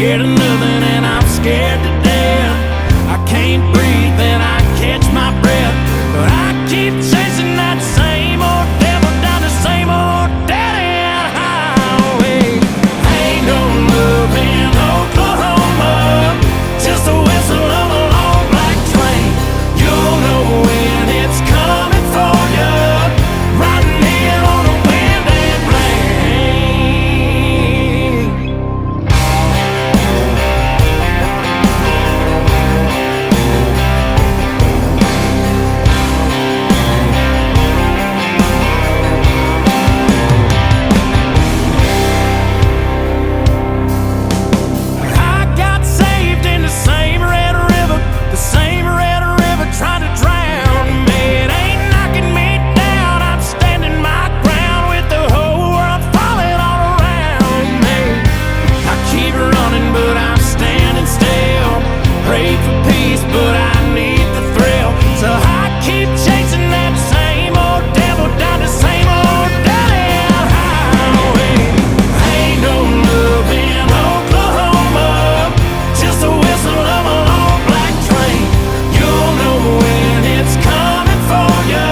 scared of nothing and I'm scared to death. I can't breathe and I catch my breath, but I keep chasing that same old devil down the same old dead-end highway. Ain't no love in Oklahoma, just the whistle of a long black train. You'll know when it's coming for you, riding in on the wind and rain. I got saved in the same red river, trying to drown me. It ain't knocking me down, I'm standing my ground with the whole world falling all around me. I keep running, but I'm standing still. Pray for peace, but I need the thrill. So I keep chasing that same old devil down the same old dead-end highway. Ain't no love in Oklahoma, just the whistle of a long black train. You'll know when it's coming for you,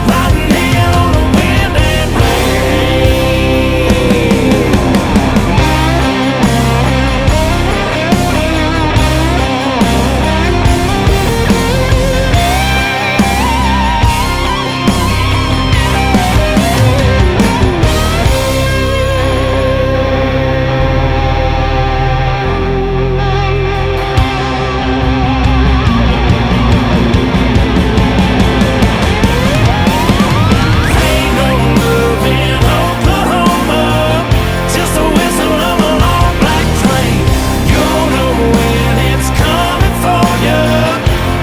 riding in on the wind and rain. Ain't no love in Oklahoma, just the whistle of a long black train. You'll know when it's coming for you,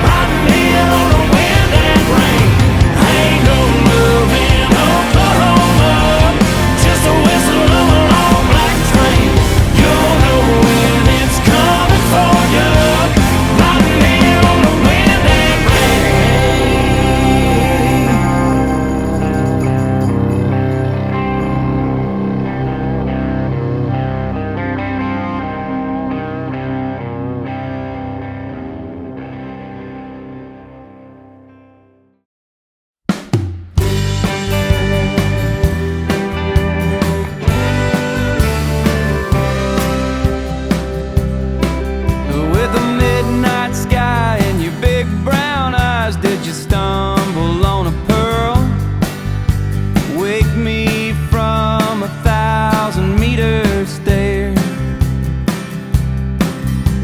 riding in on the wind and rain. Ain't no love in Oklahoma, just the whistle of a long black train. You'll know when it's coming for you, riding in on the wind and rain. With a midnight sky and your big brown eyes, did you stumble on a pearl? Wake me from 1,000-meter stare,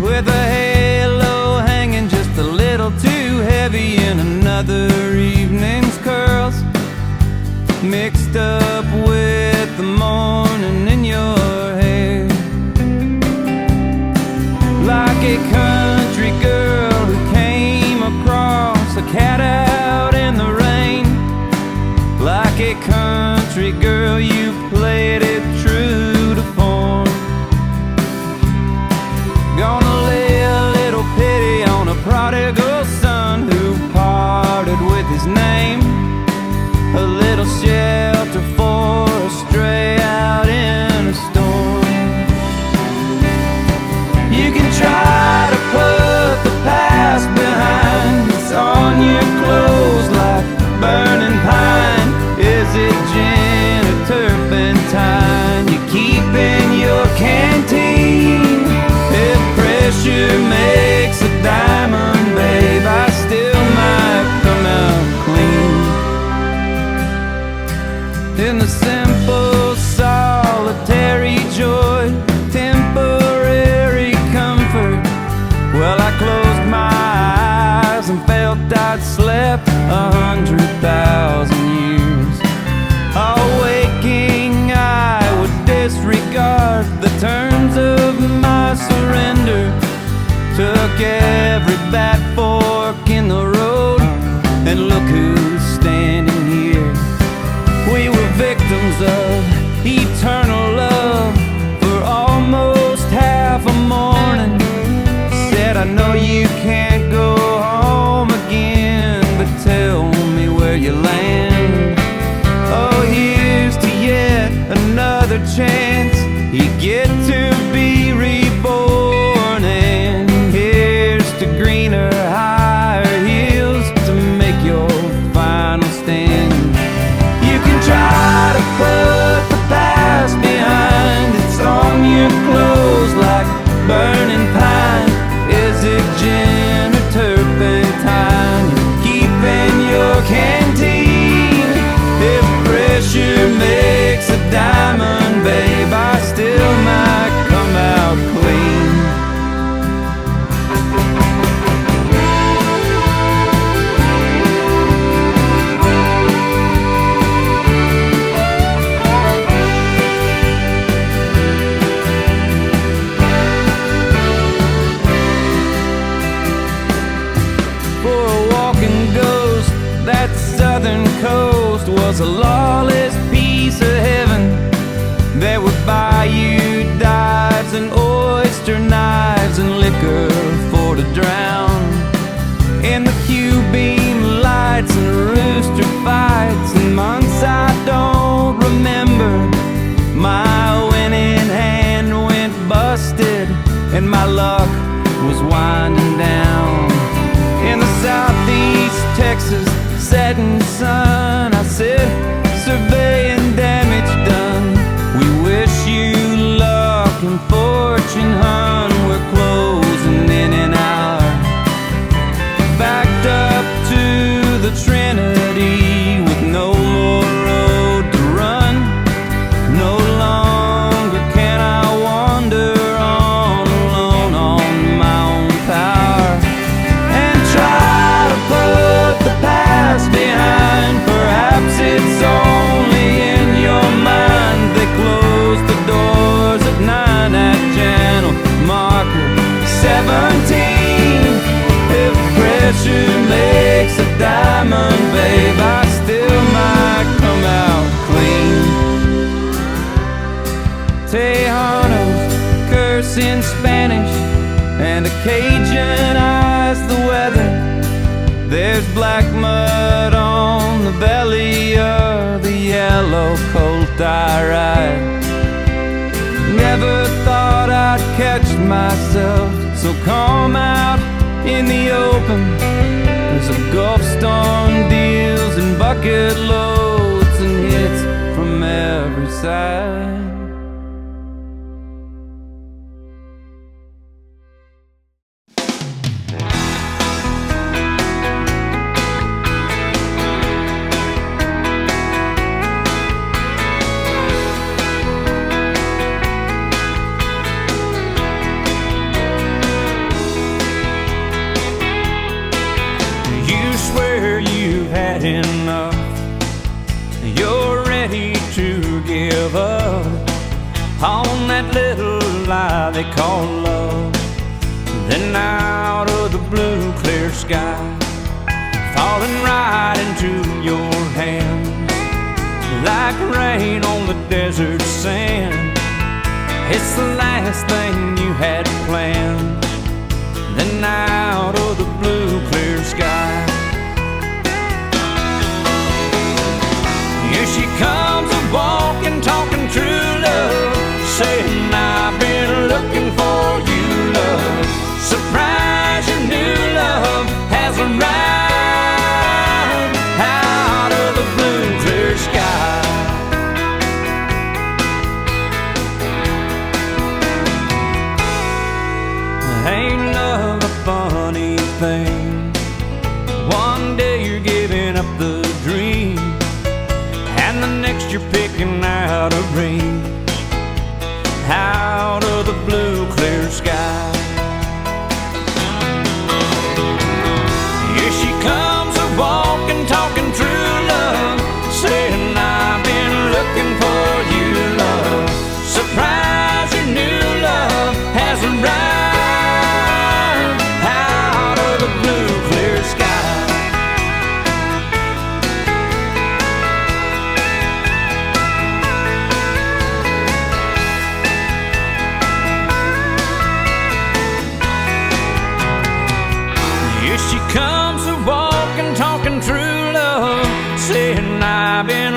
with a halo hanging just a little too heavy in another evening's curls, mixed up with the morning in your hair. Like a country girl who came across a cat out in the rain. Like a country girl, you played it true to form. Gonna lay a little pity on a prodigal son who parted with his name. A little shelter for a stray out was a lawless piece of heaven that would buy you dives and oyster knives and liquor for to drown in the Q-beam lights and rooster fights and months I don't remember. My winning hand went busted and my luck was winding down. In the southeast Texas setting sun, I said, surveying damage done. We wish you luck and fortune, hun. We're closing in an hour. Backed up to the Trinity with no more road to run. No longer can I wander on alone on my own power and try to put the past behind. Perhaps it's only in your mind. They close the doors at 9 at channel marker 17. If pressure makes a diamond, babe, I still might come out clean. Tejanos curse in Spanish and a Cajun eyes the weather. There's black mud on the belly of the yellow colt I ride. Never thought I'd catch myself so calm out in the open. There's a Gulf Storm deals and bucket loads and hits from every side. Enough, you're ready to give up on that little lie they call love. Then out of the blue clear sky, falling right into your hands like rain on the desert sand. It's the last thing you had planned. Then out of the blue clear sky, here she comes a-walking, talking true love, saying I've been looking for you, love. Surprise, your new love has arrived out of the blue clear sky. Ain't love a funny thing? One day you're giving up the dream, and the next you're picking out a ring out of the blue clear sky. Here she comes a-walking, talking true love, saying I've been looking for you, love. Surprise, your new love has arrived out of the blue clear sky. She comes a-walking, talking true love, saying I've been